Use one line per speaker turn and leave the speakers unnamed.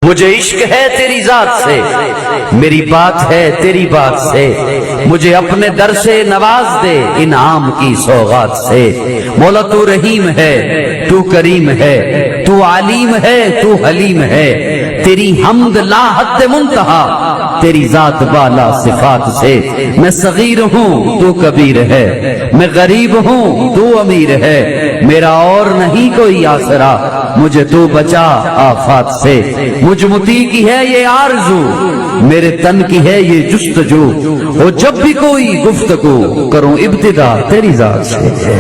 मुझे इश्क है तेरी जात से, मेरी बात है तेरी बात से। मुझे अपने दर से नवाज दे इनाम की सौगात से। मौला तू रहीम है, तू करीम है, तू आलीम है, तू हलीम है। तेरी हमद ला हद मुंतहा, तेरी जात बाला सिफात से। मैं सगीर हूँ तू कबीर है, मैं गरीब हूँ तू अमीर है। मेरा और नहीं कोई आसरा, मुझे तू बचा आफात से। मुझ मुती की है ये आरज़ू, मेरे तन की है ये जुस्तजू। हो जब भी कोई गुफ्तगू करूं इब्तिदा तेरी जात से।